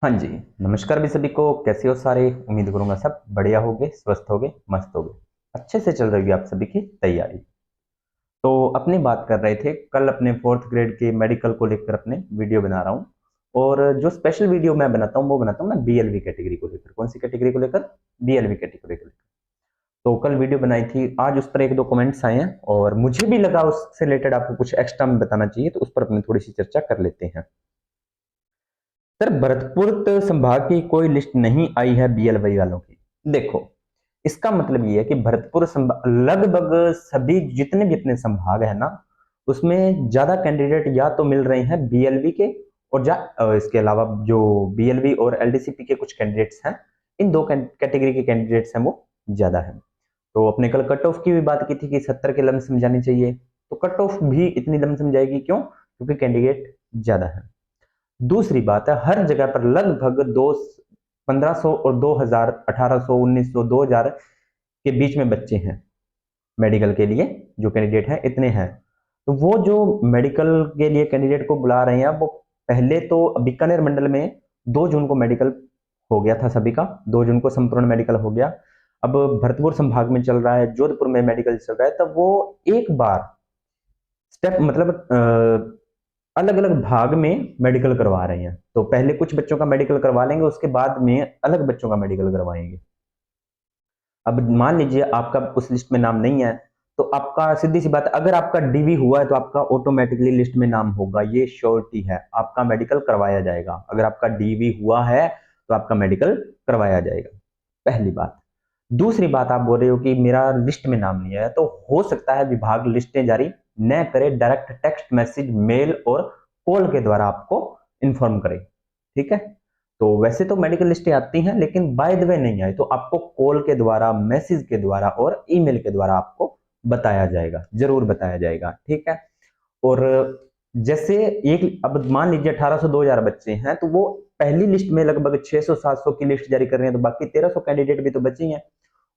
हाँ जी, नमस्कार भी सभी को। कैसे हो सारे? उम्मीद करूंगा सब बढ़िया होगे, स्वस्थ होगे, मस्त होगे। अच्छे से चल रही है आप सभी की तैयारी। तो अपनी बात कर रहे थे कल अपने फोर्थ ग्रेड के मेडिकल को लेकर अपने वीडियो बना रहा हूँ। और जो स्पेशल वीडियो मैं बनाता हूँ वो बनाता हूँ मैं बीएलवी कैटेगरी को लेकर। कौन सी कैटेगरी को लेकर? बीएलवी कैटेगरी को लेकर। तो कल वीडियो बनाई थी, आज उस पर एक दो कमेंट्स आए हैं और मुझे भी लगा उससे रिलेटेड आपको कुछ एक्स्ट्रा में बताना चाहिए, तो उस पर अपनी थोड़ी सी चर्चा कर लेते हैं। सर, भरतपुर संभाग की कोई लिस्ट नहीं आई है बीएलवाई वालों की। देखो, इसका मतलब ये है कि भरतपुर संभाग लगभग सभी जितने भी अपने संभाग है ना, उसमें ज्यादा कैंडिडेट या तो मिल रहे हैं बीएलवी के, और इसके अलावा जो बीएलवी और एलडीसीपी के कुछ कैंडिडेट्स हैं, इन दो कैटेगरी के कैंडिडेट्स हैं वो ज्यादा है। तो अपने कल कट ऑफ की भी बात की थी कि 70 के लमसम जानी चाहिए, तो कट ऑफ भी इतनी लमसम जाएगी क्यों? क्योंकि कैंडिडेट ज्यादा है। दूसरी बात है, हर जगह पर लगभग दो 1500 और 2000, 1800, 1900, 2000 के बीच में बच्चे हैं मेडिकल के लिए। जो कैंडिडेट हैं इतने हैं। तो वो जो मेडिकल के लिए कैंडिडेट को बुला रहे हैं, वो पहले तो बीकानेर मंडल में 2 जून को मेडिकल हो गया था सभी का। 2 जून को संपूर्ण मेडिकल हो गया। अब भरतपुर संभाग में चल रहा है, जोधपुर में मेडिकल चल रहा है, तब वो एक बार स्टेप मतलब अलग अलग भाग में मेडिकल करवा रहे हैं। तो पहले कुछ बच्चों का मेडिकल करवा लेंगे, उसके बाद में अलग बच्चों का मेडिकल करवाएंगे। अब मान लीजिए आपका उस लिस्ट में नाम नहीं है, तो आपका सीधी सी बात है, अगर आपका डीवी हुआ है तो आपका ऑटोमेटिकली लिस्ट में नाम होगा, ये श्योरिटी है, आपका मेडिकल करवाया जाएगा। अगर आपका डीवी हुआ है तो आपका मेडिकल करवाया जाएगा, पहली बात। दूसरी बात, आप बोल रहे हो कि मेरा लिस्ट में नाम नहीं आया, तो हो सकता है विभाग लिस्टें जारी न करे, डायरेक्ट टेक्स्ट मैसेज, मेल और कॉल के द्वारा आपको इन्फॉर्म करे। ठीक है? तो वैसे तो मेडिकल लिस्टें आती हैं, लेकिन बाय द वे नहीं आई तो आपको कॉल के द्वारा, मैसेज के द्वारा और ईमेल के द्वारा आपको बताया जाएगा, जरूर बताया जाएगा। ठीक है? और जैसे एक, अब मान लीजिए 1800 2000 बच्चे हैं, तो वो पहली लिस्ट में लगभग 600 700 की लिस्ट जारी कर रहे हैं, तो बाकी 1300 कैंडिडेट भी तो बचे हैं।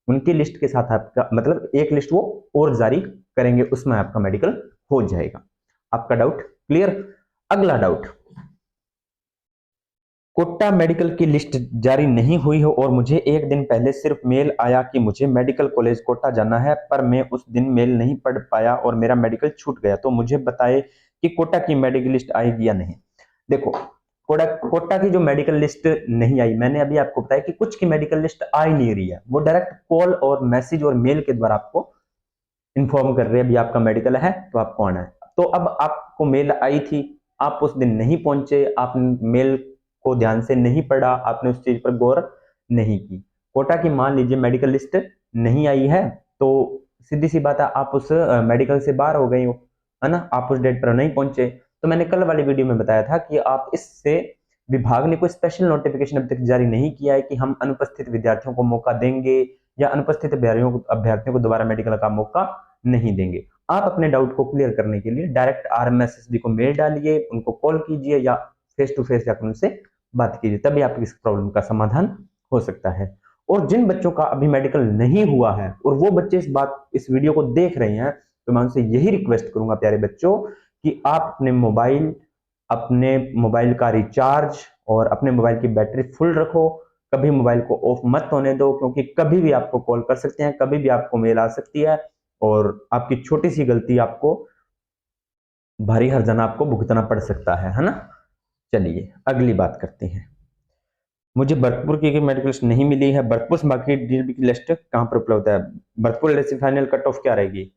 उनकी लिस्ट के साथ आपका मतलब एक लिस्ट वो और जारी करेंगे, उसमें आपका मेडिकल हो जाएगा। आपका डाउट क्लियर? अगला डाउट, कोटा मेडिकल की लिस्ट जारी नहीं हुई हो और मुझे एक दिन पहले सिर्फ मेल आया कि मुझे मेडिकल कॉलेज कोटा जाना है, पर मैं उस दिन मेल नहीं पढ़ पाया और मेरा मेडिकल छूट गया। तो मुझे बताए कि कोटा की मेडिकल लिस्ट आएगी या नहीं। देखो, कोटा कोटा की जो मेडिकल लिस्ट नहीं आई, मैंने अभी आपको बताया कि कुछ की मेडिकल लिस्ट आ ही नहीं रही है, वो डायरेक्ट कॉल और मैसेज और मेल के द्वारा आपको इन्फॉर्म कर रहे हैं, अभी आपका मेडिकल है तो आपको आना है। तो अब आपको मेल आई थी, आप उस दिन नहीं पहुंचे, आप मेल को ध्यान से नहीं पढ़ा, आपने उस चीज पर गौर नहीं की। कोटा की मान लीजिए मेडिकल लिस्ट नहीं आई है, तो सीधी सी बात है, आप उस मेडिकल से बाहर हो गए हो, है ना, आप उस डेट पर नहीं पहुंचे। तो मैंने कल वाली वीडियो में बताया था कि आप इससे, विभाग ने कोई स्पेशल नोटिफिकेशन अभी तक जारी नहीं किया है कि हम अनुपस्थित विद्यार्थियों को मौका देंगे या अनुपस्थित अभ्यर्थियों को दोबारा मेडिकल का मौका नहीं देंगे। आप अपने डाउट को क्लियर करने के लिए डायरेक्ट आरएमएसएसबी को मेल डालिए, उनको कॉल कीजिए या फेस टू फेस जाकर उनसे बात कीजिए, तभी आपकी इस प्रॉब्लम का समाधान हो सकता है। और जिन बच्चों का अभी मेडिकल नहीं हुआ है और वो बच्चे इस वीडियो को देख रहे हैं, तो मैं उनसे यही रिक्वेस्ट करूंगा प्यारे बच्चों, कि आप अपने मोबाइल का रिचार्ज और अपने मोबाइल की बैटरी फुल रखो। कभी मोबाइल को ऑफ मत होने दो, क्योंकि कभी भी आपको कॉल कर सकते हैं, कभी भी आपको मेल आ सकती है, और आपकी छोटी सी गलती आपको भारी हर्जाना आपको भुगतना पड़ सकता है ना। चलिए अगली बात करते हैं। मुझे भरतपुर की मेडिकल लिस्ट नहीं मिली है, भरतपुर संभाग की डीएलबी की लिस्ट कहाँ पर उपलब्ध है? Bharatpur LDC final cut off क्या रहेगी?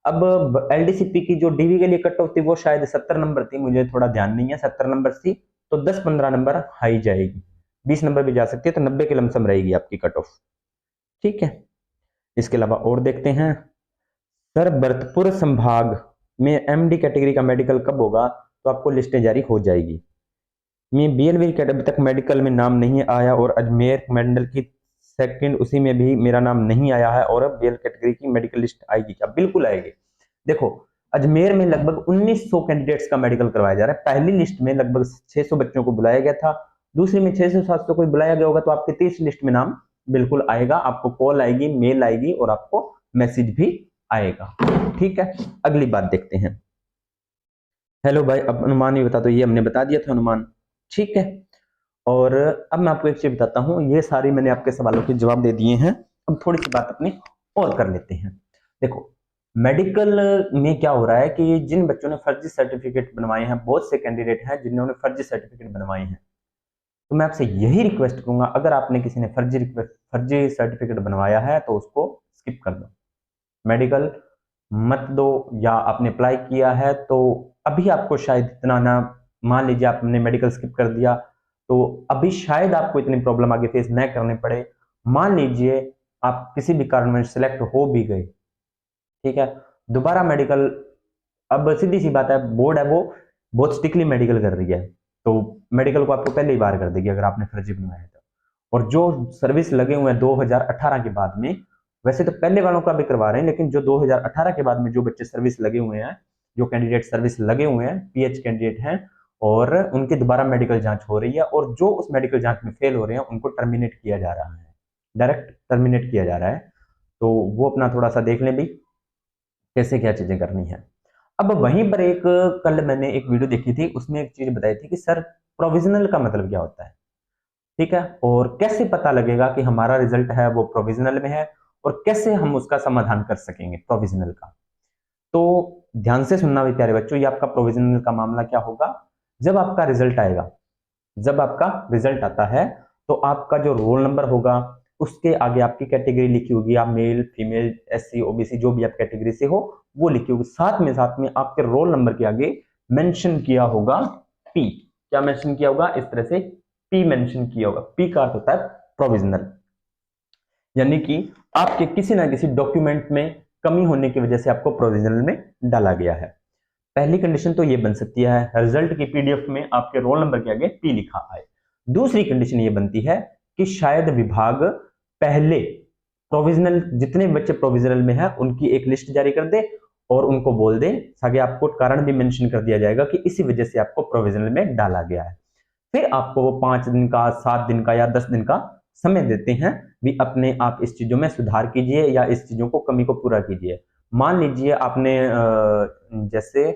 अब एलडीसीपी की जो डीवी के लिए कट ऑफ थी वो शायद 70 नंबर थी, मुझे थोड़ा ध्यान नहीं है, 70 नंबर थी। तो 10-15 नंबर हाई जाएगी, 20 नंबर भी जा सकती है, तो 90 के लमसम रहेगी आपकी कट ऑफ। ठीक है? इसके अलावा और देखते हैं। सर, भरतपुर संभाग में एमडी कैटेगरी का मेडिकल कब होगा? तो आपको लिस्टें जारी हो जाएगी। मैं बीएलवी के अभी तक मेडिकल में नाम नहीं आया, और अजमेर मंडल की सेकंड उसी में भी मेरा नाम नहीं आया है, और अब बीएल कैटेगरी की मेडिकल लिस्ट आएगी क्या? बिल्कुल आएगी। देखो, अजमेर में लगभग 1900 कैंडिडेट्स का मेडिकल करवाया जा रहा है। पहली लिस्ट में लगभग 600 बच्चों को बुलाया गया था, दूसरी में 600-700 को बुलाया गया होगा, तो आपके तीसरी लिस्ट में नाम बिल्कुल आएगा। आपको कॉल आएगी, मेल आएगी और आपको मैसेज भी आएगा। ठीक है? अगली बात देखते हैं। हेलो भाई, अब अनुमान ही बता दो। ये हमने बता दिया था अनुमान। ठीक है? और अब मैं आपको एक चीज बताता हूँ, ये सारी मैंने आपके सवालों के जवाब दे दिए हैं। अब थोड़ी सी बात अपनी और कर लेते हैं। देखो, मेडिकल में क्या हो रहा है कि जिन बच्चों ने फर्जी सर्टिफिकेट बनवाए हैं, बहुत से कैंडिडेट हैं जिन्होंने फर्जी सर्टिफिकेट बनवाए हैं, तो मैं आपसे यही रिक्वेस्ट करूंगा, अगर आपने किसी ने फर्जी सर्टिफिकेट बनवाया है तो उसको स्किप कर दो, मेडिकल मत दो। या आपने अप्लाई किया है तो अभी आपको शायद इतना ना, मान लीजिए आपने मेडिकल स्किप कर दिया तो अभी शायद आपको इतनी प्रॉब्लम आगे फेस न करने पड़े। मान लीजिए आप किसी भी कारण में सिलेक्ट हो भी गए, ठीक है, दोबारा मेडिकल, अब सीधी सी बात है, बोर्ड है वो बहुत स्ट्रिक्टली मेडिकल कर रही है, तो मेडिकल को आपको पहले ही बार कर देगी अगर आपने फर्जी बनवाया है तो। और जो सर्विस लगे हुए हैं 2018 के बाद में, वैसे तो पहले वालों का भी करवा रहे हैं, लेकिन जो 2018 के बाद में जो बच्चे सर्विस लगे हुए हैं, जो कैंडिडेट सर्विस लगे हुए हैं, पीएच कैंडिडेट हैं, और उनकी दोबारा मेडिकल जांच हो रही है, और जो उस मेडिकल जांच में फेल हो रहे हैं उनको टर्मिनेट किया जा रहा है, डायरेक्ट टर्मिनेट किया जा रहा है। तो वो अपना थोड़ा सा देख लें भी कैसे क्या चीजें करनी है। अब वहीं पर एक, कल मैंने एक वीडियो देखी थी, उसमें एक चीज बताई थी कि सर प्रोविजनल का मतलब क्या होता है, ठीक है, और कैसे पता लगेगा कि हमारा रिजल्ट है वो प्रोविजनल में है, और कैसे हम उसका समाधान कर सकेंगे प्रोविजनल का। तो ध्यान से सुनना भी प्यारे बच्चों, ये आपका प्रोविजनल का मामला क्या होगा, जब आपका रिजल्ट आएगा, जब आपका रिजल्ट आता है तो आपका जो रोल नंबर होगा उसके आगे आपकी कैटेगरी लिखी होगी, आप मेल फीमेल एससी ओबीसी जो भी आप कैटेगरी से हो वो लिखी होगी, साथ में आपके रोल नंबर के आगे मेंशन किया होगा पी। क्या मेंशन किया होगा, इस तरह से पी मेंशन किया होगा। पी का अर्थ होता है प्रोविजनल, यानी कि आपके किसी ना किसी डॉक्यूमेंट में कमी होने की वजह से आपको प्रोविजनल में डाला गया है। पहली कंडीशन तो ये बन सकती है रिजल्ट की पीडीएफ में आपके रोल नंबर के आगे पी लिखा आए। दूसरी कंडीशन ये बनती है कि शायद विभाग पहले प्रोविजनल, जितने बच्चे प्रोविजनल में है उनकी एक लिस्ट जारी कर दे और उनको बोल दे, आगे आपको कारण भी मेंशन कर दिया जाएगा कि इसी वजह से आपको प्रोविजनल में डाला गया है। फिर आपको वो 5 दिन का, 7 दिन का या 10 दिन का समय देते हैं भी, अपने आप इस चीजों में सुधार कीजिए या इस चीजों को कमी को पूरा कीजिए। मान लीजिए आपने जैसे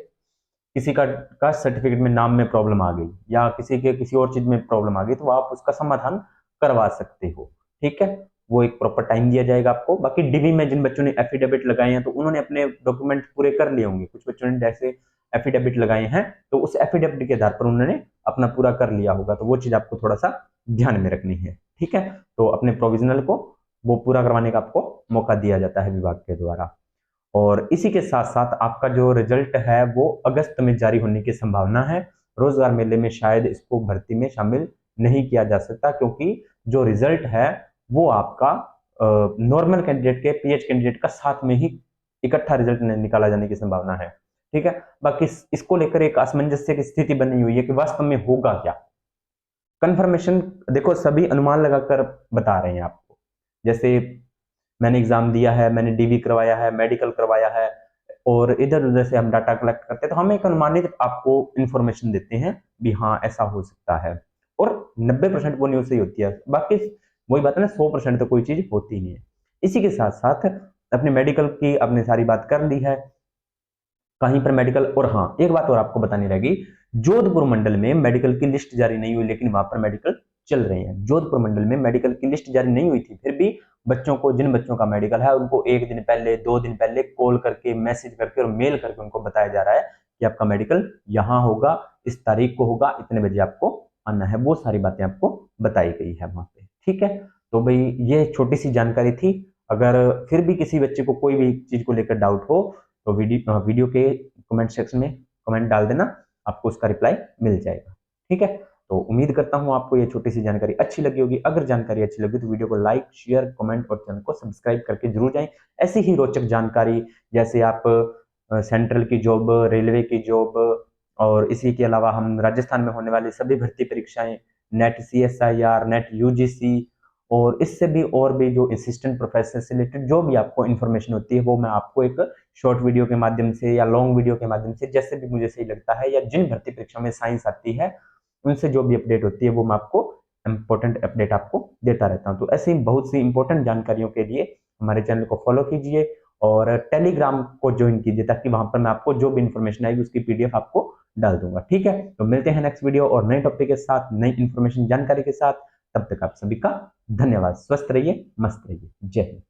किसी का सर्टिफिकेट में नाम में प्रॉब्लम आ गई या किसी के किसी और चीज में प्रॉब्लम आ गई, तो आप उसका समाधान करवा सकते हो, ठीक है, वो एक प्रॉपर टाइम दिया जाएगा आपको। बाकी डीवी में जिन बच्चों ने एफिडेविट लगाए हैं तो उन्होंने अपने डॉक्यूमेंट पूरे कर लिए होंगे, कुछ बच्चों ने जैसे एफिडेविट लगाए हैं तो उस एफिडेविट के आधार पर उन्होंने अपना पूरा कर लिया होगा, तो वो चीज आपको थोड़ा सा ध्यान में रखनी है, ठीक है। तो अपने प्रोविजनल को वो पूरा करवाने का आपको मौका दिया जाता है विभाग के द्वारा। और इसी के साथ साथ आपका जो रिजल्ट है वो अगस्त में जारी होने की संभावना है। रोजगार मेले में शायद इसको भर्ती में शामिल नहीं किया जा सकता, क्योंकि जो रिजल्ट है वो आपका नॉर्मल कैंडिडेट के, पीएच कैंडिडेट का साथ में ही इकट्ठा रिजल्ट निकाला जाने की संभावना है, ठीक है। बाकी इसको लेकर एक असमंजस्य की स्थिति बनी हुई है कि वास्तव में होगा क्या। कंफर्मेशन देखो, सभी अनुमान लगाकर बता रहे हैं आपको, जैसे मैंने एग्जाम दिया है, मैंने डीवी करवाया है, मेडिकल करवाया है, और इधर उधर से हम डाटा कलेक्ट करते हैं तो हम एक अनुमानित आपको इंफॉर्मेशन देते हैं भी हाँ ऐसा हो सकता है। और 90% वो न्यूज सही होती है, बाकी वही बात है ना, 100% तो कोई चीज होती नहीं है। इसी के साथ साथ अपने मेडिकल की अपने सारी बात कर ली है, कहीं पर मेडिकल, और हाँ एक बात और आपको बतानी रहेगी, जोधपुर मंडल में मेडिकल की लिस्ट जारी नहीं हुई लेकिन वहां पर मेडिकल चल रहे हैं। जोधपुर मंडल में मेडिकल की लिस्ट जारी नहीं हुई थी, फिर भी बच्चों को, जिन बच्चों का मेडिकल है उनको 1 दिन पहले, 2 दिन पहले कॉल करके, मैसेज करके और मेल करके उनको बताया जा रहा है कि आपका मेडिकल यहाँ होगा, इस तारीख को होगा, इतने बजे आपको आना है। वो सारी बातें आपको बताई गई है वहां पे, ठीक है। तो भाई ये छोटी सी जानकारी थी। अगर फिर भी किसी बच्चे को कोई भी चीज को लेकर डाउट हो तो वीडियो के कमेंट सेक्शन में कमेंट डाल देना, आपको उसका रिप्लाई मिल जाएगा, ठीक है। तो उम्मीद करता हूं आपको ये छोटी सी जानकारी अच्छी लगी होगी। अगर जानकारी अच्छी लगी तो वीडियो को लाइक, शेयर, कमेंट और चैनल को सब्सक्राइब करके जरूर जाएं। ऐसी ही रोचक जानकारी, जैसे आप सेंट्रल की जॉब, रेलवे की जॉब, और इसी के अलावा हम राजस्थान में होने वाली सभी भर्ती परीक्षाएं, नेट CSIR, नेट UGC, और इससे भी और भी जो असिस्टेंट प्रोफेसर से रिलेटेड जो भी आपको इन्फॉर्मेशन होती है वो मैं आपको एक शॉर्ट वीडियो के माध्यम से या लॉन्ग वीडियो के माध्यम से, जैसे भी मुझे सही लगता है, या जिन भर्ती परीक्षा में साइंस आती है उनसे जो भी अपडेट होती है वो मैं आपको इंपॉर्टेंट अपडेट आपको देता रहता हूँ। तो ऐसे ही बहुत सी इंपॉर्टेंट जानकारियों के लिए हमारे चैनल को फॉलो कीजिए और टेलीग्राम को ज्वाइन कीजिए ताकि वहां पर मैं आपको जो भी इंफॉर्मेशन आएगी उसकी पीडीएफ आपको डाल दूंगा। ठीक है, तो मिलते हैं नेक्स्ट वीडियो और नए टॉपिक के साथ, नई इंफॉर्मेशन जानकारी के साथ। तब तक आप सभी का धन्यवाद। स्वस्थ रहिए, मस्त रहिए। जय हिंद।